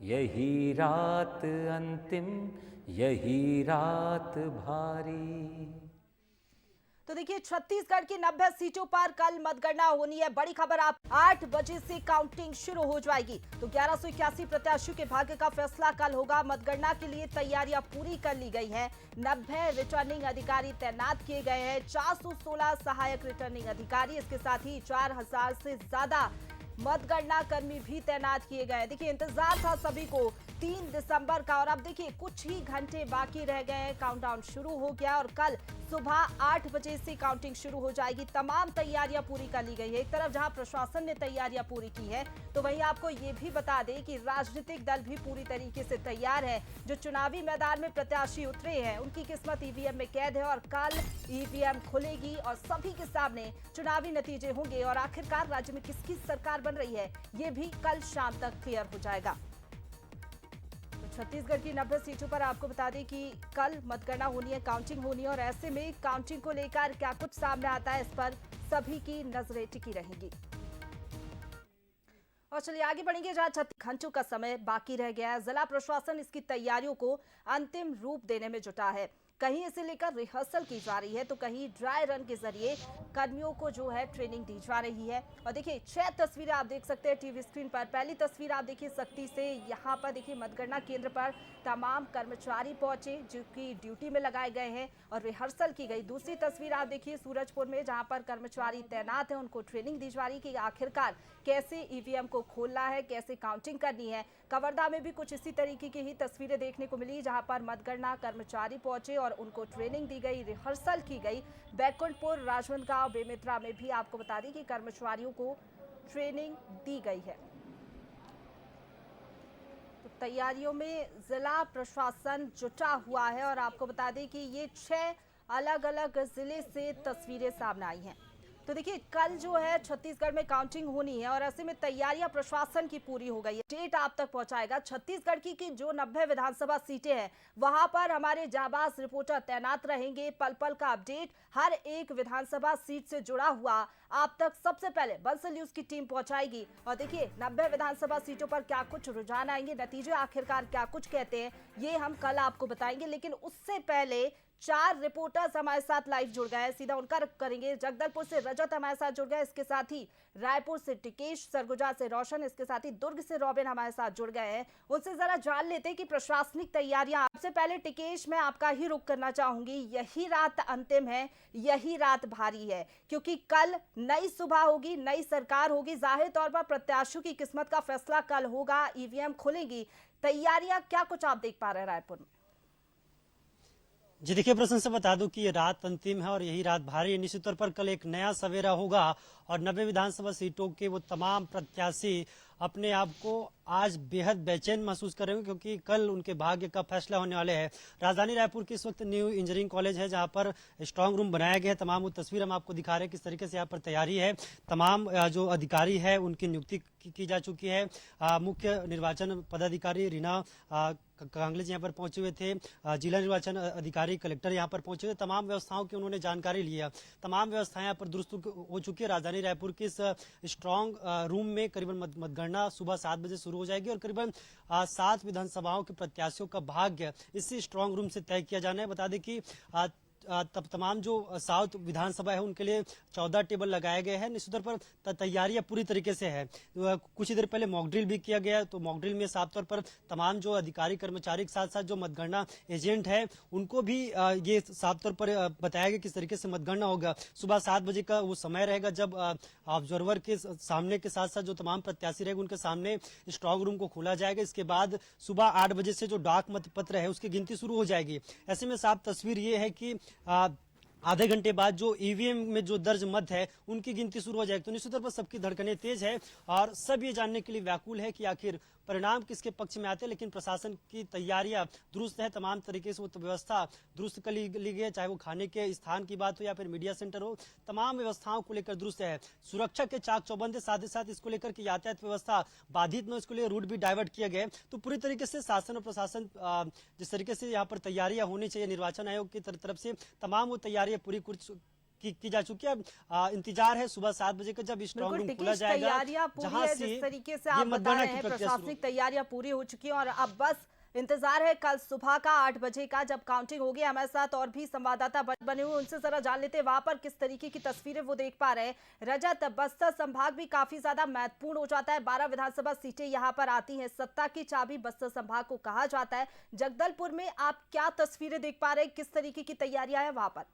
यही रात अंतिम, यही रात भारी। तो देखिए, छत्तीसगढ़ की 90 सीटों पर कल मतगणना होनी है। बड़ी खबर, आप 8 बजे से काउंटिंग शुरू हो जाएगी। तो 1181 प्रत्याशियों के भाग्य का फैसला कल होगा। मतगणना के लिए तैयारियां पूरी कर ली गई हैं। 90 रिटर्निंग अधिकारी तैनात किए गए हैं, 416 सहायक रिटर्निंग अधिकारी, इसके साथ ही 4000 से ज्यादा मतगणना कर्मी भी तैनात किए गए हैं। देखिए, इंतजार था सभी को 3 दिसंबर का, और अब देखिए कुछ ही घंटे बाकी रह गए हैं। काउंटडाउन शुरू हो गया और कल सुबह 8 बजे से काउंटिंग शुरू हो जाएगी। तमाम तैयारियां पूरी कर ली गई है। एक तरफ जहां प्रशासन ने तैयारियां पूरी की है, तो वहीं आपको ये भी बता दें कि राजनीतिक दल भी पूरी तरीके से तैयार है। जो चुनावी मैदान में प्रत्याशी उतरे हैं, उनकी किस्मत ईवीएम में कैद है और कल ईवीएम खुलेगी और सभी के सामने चुनावी नतीजे होंगे और आखिरकार राज्य में किसकी सरकार बन रही है, ये भी कल शाम तक क्लियर हो जाएगा। छत्तीसगढ़ की 90 सीटों पर आपको बता दें कि कल मतगणना होनी है, काउंटिंग होनी है, और ऐसे में काउंटिंग को लेकर क्या कुछ सामने आता है, इस पर सभी की नजरें टिकी रहेंगी। और चलिए आगे बढ़ेंगे, जहां 36 घंटों का समय बाकी रह गया है। जिला प्रशासन इसकी तैयारियों को अंतिम रूप देने में जुटा है। कहीं इसे लेकर रिहर्सल की जा रही है, तो कहीं ड्राई रन के जरिए कर्मियों को जो है ट्रेनिंग दी जा रही है। और देखिए 6 तस्वीरें आप देख सकते हैं टीवी स्क्रीन पर। पहली तस्वीर आप देखिए सख्ती से, यहाँ पर देखिए मतगणना केंद्र पर तमाम कर्मचारी पहुंचे जो कि ड्यूटी में लगाए गए हैं और रिहर्सल की गई। दूसरी तस्वीर आप देखिए सूरजपुर में, जहां पर कर्मचारी तैनात हैं, उनको ट्रेनिंग दी जा रही कि आखिरकार कैसे ईवीएम को खोलना है, कैसे काउंटिंग करनी है। कवर्धा में भी कुछ इसी तरीके की ही तस्वीरें देखने को मिली, जहां पर मतगणना कर्मचारी पहुंचे और उनको ट्रेनिंग दी गई, रिहर्सल की गई। बैकुंठपुर, राजनांदगांव, बेमेतरा में भी आपको बता दें कि कर्मचारियों को ट्रेनिंग दी गई है। तो तैयारियों में जिला प्रशासन जुटा हुआ है और आपको बता दें कि ये 6 अलग अलग जिले से तस्वीरें सामने आई हैं। तो देखिए कल जो है छत्तीसगढ़ में काउंटिंग होनी है और ऐसे में तैयारियां प्रशासन की पूरी हो गई है। डेट आप तक पहुंचाएगा छत्तीसगढ़ की जो 90 विधानसभा सीटें हैं, वहां पर हमारे जाबाज रिपोर्टर तैनात रहेंगे। पल पल का अपडेट हर एक विधानसभा सीट से जुड़ा हुआ आप तक सबसे पहले बंसल न्यूज की टीम पहुंचाएगी। और देखिए 90 विधानसभा सीटों पर क्या कुछ रुझान आएंगे, नतीजे आखिरकार क्या कुछ कहते हैं, ये हम कल आपको बताएंगे। लेकिन उससे पहले 4 रिपोर्टर्स हमारे साथ लाइव जुड़ गए हैं, सीधा उनका रुख करेंगे। जगदलपुर से रजत हमारे साथ जुड़ गए, इसके साथ ही रायपुर से टिकेश, सरगुजा से रोशन, इसके साथ ही दुर्ग से रॉबिन हमारे साथ जुड़ गए हैं। उनसे जरा जान लेते हैं कि प्रशासनिक तैयारियां। सबसे पहले टिकेश, मैं आपका ही रुख करना चाहूंगी। यही रात अंतिम है, यही रात भारी है, क्योंकि कल नई सुबह होगी, नई सरकार होगी। जाहिर तौर पर प्रत्याशियों की किस्मत का फैसला कल होगा, ईवीएम खुलेगी। तैयारियां क्या कुछ आप देख पा रहे हैं रायपुर में? जी देखिए, प्रश्न से बता दूं कि ये रात अंतिम है और यही रात भारी है। निश्चित तौर पर कल एक नया सवेरा होगा और 90 विधानसभा सीटों के वो तमाम प्रत्याशी अपने आप को आज बेहद बेचैन महसूस करेंगे, क्योंकि कल उनके भाग्य का फैसला होने वाले हैं। राजधानी रायपुर के इस वक्त न्यू इंजीनियरिंग कॉलेज है, जहां पर स्ट्रांग रूम बनाया गया है। तमाम वो तस्वीर हम आपको दिखा रहे हैं किस तरीके से यहाँ पर तैयारी है। तमाम जो अधिकारी है उनकी नियुक्ति की जा चुकी है। मुख्य निर्वाचन पदाधिकारी रीना कांगलेज यहाँ पर पहुंचे हुए थे। जिला निर्वाचन अधिकारी कलेक्टर यहाँ पर पहुंचे हुए। तमाम व्यवस्थाओं की उन्होंने जानकारी लिया। तमाम व्यवस्थाएं यहाँ पर दुरुस्त हो चुकी है। राजधानी रायपुर के इस स्ट्रांग रूम में करीबन मतगणना सुबह 7 बजे शुरू हो जाएगी और करीबन 7 विधानसभाओं के प्रत्याशियों का भाग्य इसी स्ट्रांग रूम से तय किया जाना है। बता दें कि तब तमाम जो साउथ विधानसभा है उनके लिए 14 टेबल लगाए गए हैं। निश्चित तौर पर तैयारियां पूरी तरीके से है। कुछ ही देर पहले मॉक ड्रिल भी किया गया, तो मॉक ड्रिल में साफ तौर पर तमाम जो अधिकारी कर्मचारी के साथ साथ जो मतगणना एजेंट है उनको भी ये साफ तौर पर बताया गया किस तरीके से मतगणना होगा। सुबह 7 बजे का वो समय रहेगा जब ऑब्जर्वर के सामने के साथ साथ जो तमाम प्रत्याशी रहेंगे उनके सामने स्ट्रांग रूम को खोला जाएगा। इसके बाद सुबह 8 बजे से जो डाक मत पत्र है उसकी गिनती शुरू हो जाएगी। ऐसे में साफ तस्वीर ये है कि आधे घंटे बाद जो ईवीएम में जो दर्ज मत है उनकी गिनती शुरू हो जाएगी। तो निश्चित तौर पर सबकी धड़कनें तेज है और सब ये जानने के लिए व्याकुल है कि आखिर परिणाम किसके पक्ष में आते हैं। लेकिन प्रशासन की तैयारियां दुरुस्त है, तमाम तरीके से वो व्यवस्था दुरुस्त कर ली गई है, चाहे वो खाने के स्थान की बात हो या फिर मीडिया सेंटर हो। तमाम व्यवस्थाओं को लेकर दुरुस्त है। सुरक्षा के चाक चौबंद, साथ ही साथ इसको लेकर की यातायात व्यवस्था बाधित न हो, इसको लिए रूट भी डाइवर्ट किया गया। तो पूरी तरीके से शासन और प्रशासन जिस तरीके से यहाँ पर तैयारियां होनी चाहिए निर्वाचन आयोग की तरफ से, तमाम वो तैयारियां पूरी की जा चुकी है। इंतजार है सुबह 7 बजे का जब स्ट्रांग रूम खुला जाएगा, तैयारियां पूरी है जिस तरीके से आप बता रहे हैं, प्रशासनिक तैयारियां पूरी हो चुकी हैं और अब बस इंतजार है कल सुबह का 8 बजे का जब काउंटिंग होगी। हमारे साथ और भी संवाददाता बने हुए, उनसे जरा जान लेते हैं वहां पर किस तरीके की तस्वीरें वो देख पा रहे हैं। रजत, बस्तर संभाग भी काफी ज्यादा महत्वपूर्ण हो जाता है, 12 विधानसभा सीटें यहां पर आती हैं, सत्ता की चाबी बस्तर संभाग को कहा जाता है। जगदलपुर में आप क्या तस्वीरें देख पा रहे हैं, किस तरीके की तैयारियां हैं वहां पर?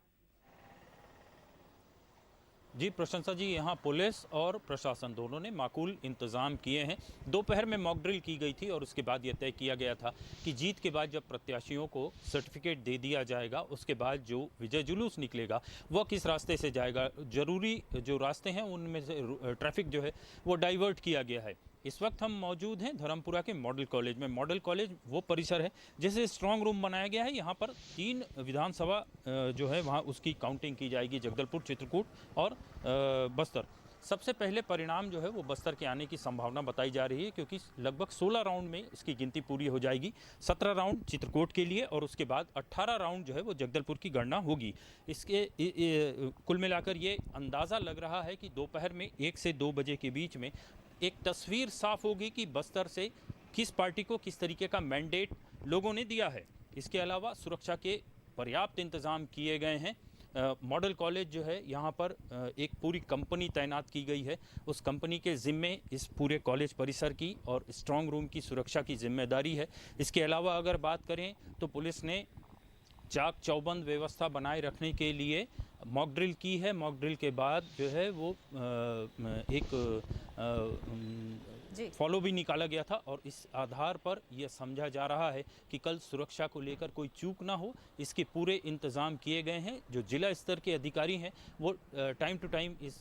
जी प्रशंसा जी, यहाँ पुलिस और प्रशासन दोनों ने माकूल इंतज़ाम किए हैं। दोपहर में मॉक ड्रिल की गई थी और उसके बाद यह तय किया गया था कि जीत के बाद जब प्रत्याशियों को सर्टिफिकेट दे दिया जाएगा, उसके बाद जो विजय जुलूस निकलेगा वह किस रास्ते से जाएगा। ज़रूरी जो रास्ते हैं उनमें से ट्रैफिक जो है वो डाइवर्ट किया गया है। इस वक्त हम मौजूद हैं धर्मपुरा के मॉडल कॉलेज में। मॉडल कॉलेज वो परिसर है जैसे स्ट्रांग रूम बनाया गया है। यहाँ पर 3 विधानसभा जो है वहाँ उसकी काउंटिंग की जाएगी, जगदलपुर, चित्रकूट और बस्तर। सबसे पहले परिणाम जो है वो बस्तर के आने की संभावना बताई जा रही है, क्योंकि लगभग 16 राउंड में इसकी गिनती पूरी हो जाएगी। 17 राउंड चित्रकूट के लिए और उसके बाद 18 राउंड जो है वो जगदलपुर की गणना होगी। इसके कुल मिलाकर ये अंदाज़ा लग रहा है कि दोपहर में 1 से 2 बजे के बीच में एक तस्वीर साफ होगी कि बस्तर से किस पार्टी को किस तरीके का मैंडेट लोगों ने दिया है। इसके अलावा सुरक्षा के पर्याप्त इंतजाम किए गए हैं। मॉडल कॉलेज जो है यहाँ पर एक पूरी कंपनी तैनात की गई है। उस कंपनी के ज़िम्मे इस पूरे कॉलेज परिसर की और स्ट्रांग रूम की सुरक्षा की जिम्मेदारी है। इसके अलावा अगर बात करें तो पुलिस ने चाक चौबंद व्यवस्था बनाए रखने के लिए मॉक ड्रिल की है। मॉक ड्रिल के बाद जो है वो एक फॉलो भी निकाला गया था और इस आधार पर यह समझा जा रहा है कि कल सुरक्षा को लेकर कोई चूक ना हो, इसके पूरे इंतज़ाम किए गए हैं। जो जिला स्तर के अधिकारी हैं वो टाइम टू टाइम इस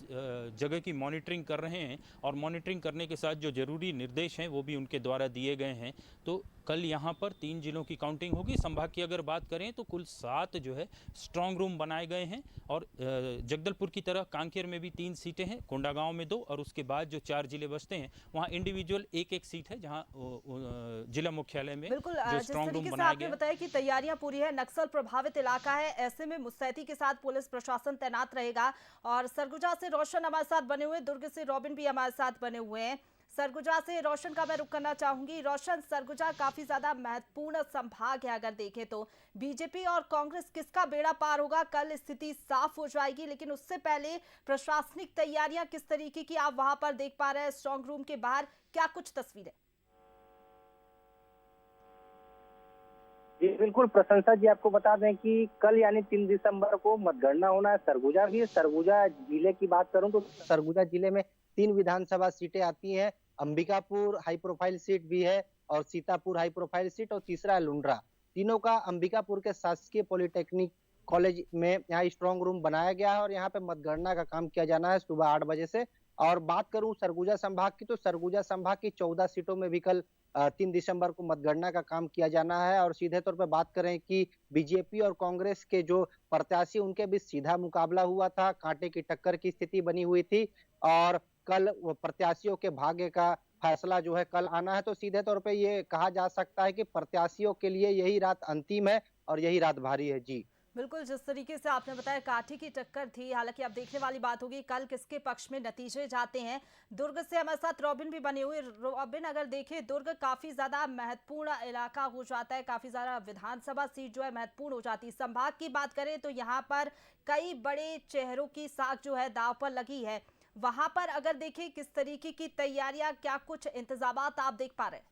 जगह की मॉनिटरिंग कर रहे हैं और मॉनिटरिंग करने के साथ जो ज़रूरी निर्देश हैं वो भी उनके द्वारा दिए गए हैं। तो कल यहाँ पर 3 जिलों की काउंटिंग होगी। संभाग की अगर बात करें तो कुल 7 जो है स्ट्रांग रूम बनाए गए हैं और जगदलपुर की तरह कांकेर में भी 3 सीटें हैं, कोंडागांव में 2 और उसके बाद जो 4 जिले बसते हैं वहाँ इंडिविजुअल एक सीट है, जहाँ जिला मुख्यालय में बिल्कुल जो स्ट्रांग रूम बनाया गया। आपने बताया कि तैयारियां पूरी है, नक्सल प्रभावित इलाका है, ऐसे में मुस्तैदी के साथ पुलिस प्रशासन तैनात रहेगा। और सरगुजा से रोशन हमारे साथ बने हुए, दुर्ग से रॉबिन भी हमारे साथ बने हुए हैं। सरगुजा से रोशन का मैं रुख करना चाहूंगी। रोशन, सरगुजा काफी ज्यादा महत्वपूर्ण संभाग है, अगर देखें तो बीजेपी और कांग्रेस किसका बेड़ा पार होगा, कल स्थिति साफ हो जाएगी। लेकिन उससे पहले प्रशासनिक तैयारियां किस तरीके की आप वहां पर देख पा रहे हैं, स्ट्रांग रूम के बाहर क्या कुछ तस्वीरें? जी बिल्कुल प्रशंसा जी, आपको बता दें कि कल यानी 3 दिसंबर को मतगणना होना है सरगुजा की। सरगुजा जिले की बात करूं तो सरगुजा जिले में 3 विधानसभा सीटें आती हैं। अंबिकापुर हाई प्रोफाइल सीट भी है और सीतापुर हाई प्रोफाइल सीट और तीसरा है लुंड्रा। तीनों का अंबिकापुर के शासकीय पॉलिटेक्निक कॉलेज में यहाँ स्ट्रांग रूम बनाया गया है और यहाँ पे मतगणना का काम किया जाना है सुबह 8 बजे से। और बात करूं सरगुजा संभाग की तो सरगुजा संभाग की 14 सीटों में भी कल 3 दिसंबर को मतगणना का काम किया जाना है। और सीधे तौर पर बात करें कि बीजेपी और कांग्रेस के जो प्रत्याशी उनके बीच सीधा मुकाबला हुआ था, कांटे की टक्कर की स्थिति बनी हुई थी और कल प्रत्याशियों के भाग्य का फैसला जो है कल आना है। तो सीधे तौर पे ये कहा जा सकता है कि प्रत्याशियों के लिए यही रात अंतिम है और यही रात भारी है। जी बिल्कुल, जिस तरीके से आपने बताया काठी की टक्कर थी, हालांकि अब देखने वाली बात होगी कल किसके पक्ष में नतीजे जाते हैं। दुर्ग से हमारे साथ रॉबिन भी बने हुए। रॉबिन, अगर देखें दुर्ग काफी ज्यादा महत्वपूर्ण इलाका हो जाता है, काफी ज्यादा विधानसभा सीट जो है महत्वपूर्ण हो जाती है। संभाग की बात करें तो यहाँ पर कई बड़े चेहरों की साख जो है दांव पर लगी है। वहां पर अगर देखें किस तरीके की तैयारियां, क्या कुछ इंतजामात आप देख पा रहे हैं?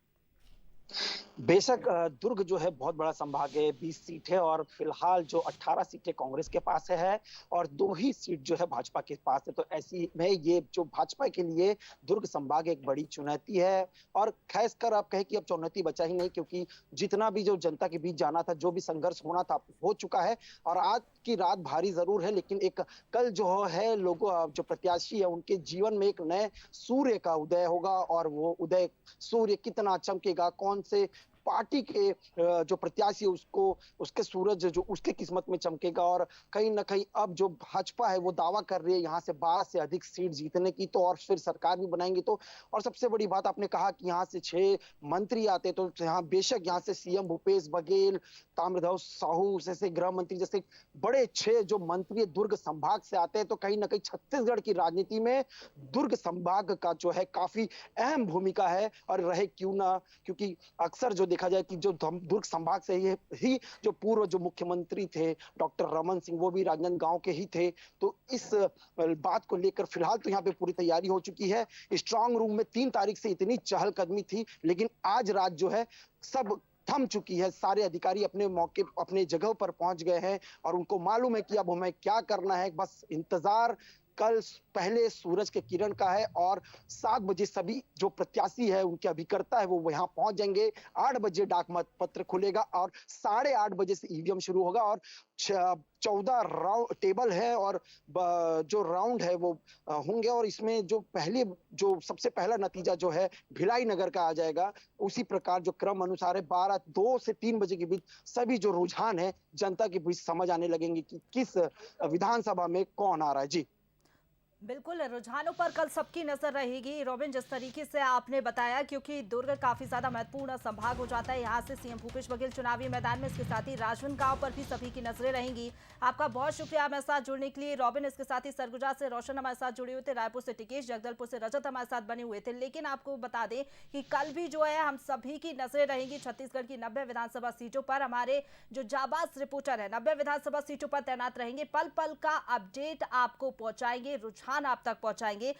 बेशक दुर्ग जो है बहुत बड़ा संभाग है, 20 सीट है और फिलहाल जो 18 सीटें कांग्रेस के पास है और 2 ही सीट जो है भाजपा के पास है। तो ऐसी में ये जो भाजपा के लिए दुर्ग संभाग एक बड़ी चुनौती है और खासकर आप कहें कि अब चुनौती बचा ही नहीं, क्योंकि जितना भी जो जनता के बीच जाना था, जो भी संघर्ष होना था हो चुका है और आज की रात भारी जरूर है। लेकिन एक कल जो है लोगों जो प्रत्याशी है उनके जीवन में एक नए सूर्य का उदय होगा और वो उदय सूर्य कितना चमकेगा, कौन से पार्टी के जो प्रत्याशी है उसको उसके सूरज जो उसके किस्मत में चमकेगा। और कहीं ना कहीं अब जो भाजपा है वो दावा कर रही है यहाँ से 12 से अधिक सीट जीतने की, तो और फिर सरकार भी बनाएंगे तो। और सबसे बड़ी बात आपने कहा कि यहाँ से 6 मंत्री आते, तो यहाँ बेशक यहाँ से सीएम भूपेश बघेल, ताम्रध्वज साहू जैसे गृह मंत्री जैसे बड़े 6 जो मंत्री दुर्ग संभाग से आते हैं, तो कहीं ना कहीं छत्तीसगढ़ की राजनीति में दुर्ग संभाग का जो है काफी अहम भूमिका है। और रहे क्यों ना, क्योंकि अक्सर जो देखा जाए कि जो दुर्ग संभाग से ही जो पूर्व जो मुख्यमंत्री थे डॉक्टर रमन सिंह, वो भी राजनांदगांव के ही थे। तो इस बात को लेकर फिलहाल तो यहाँ पे पूरी तैयारी हो चुकी है। स्ट्रांग रूम में 3 तारीख से इतनी चहलकदमी थी, लेकिन आज रात जो है सब थम चुकी है। सारे अधिकारी अपने मौके अपने जगह पर पहुंच गए हैं और उनको मालूम है कि अब हमें क्या करना है। बस इंतजार कल पहले सूरज के किरण का है और 7 बजे सभी जो प्रत्याशी है उनके अभिकर्ता है वो यहाँ पहुंच जाएंगे। 8 बजे डाक मत पत्र खुलेगा और 8:30 बजे से ईवीएम शुरू होगा और 14 राउंड टेबल है और जो राउंड है वो होंगे। और इसमें जो सबसे पहला नतीजा जो है भिलाई नगर का आ जाएगा। उसी प्रकार जो क्रम अनुसार है 2 से 3 बजे के बीच सभी जो रुझान है जनता के बीच समझ आने लगेंगे कि किस विधानसभा में कौन आ रहा है। जी बिल्कुल, रुझानों पर कल सबकी नजर रहेगी रॉबिन, जिस तरीके से आपने बताया, क्योंकि दुर्ग काफी ज्यादा महत्वपूर्ण संभाग हो जाता है। यहाँ से सीएम भूपेश बघेल चुनावी मैदान में, इसके साथ ही राजनांदगांव पर भी सभी की नजरें रहेंगी। आपका बहुत शुक्रिया हमारे साथ जुड़ने के लिए रॉबिन। इसके साथ ही सरगुजा से रोशन हमारे साथ जुड़े हुए थे, रायपुर से टिकेश, जगदलपुर से रजत हमारे साथ बने हुए थे। लेकिन आपको बता दें कि कल भी जो है हम सभी की नजरें रहेंगी छत्तीसगढ़ की 90 विधानसभा सीटों पर। हमारे जो जाबाज रिपोर्टर है 90 विधानसभा सीटों पर तैनात रहेंगे, पल पल का अपडेट आपको पहुंचाएंगे, रुझान आप तक पहुंचाएंगे।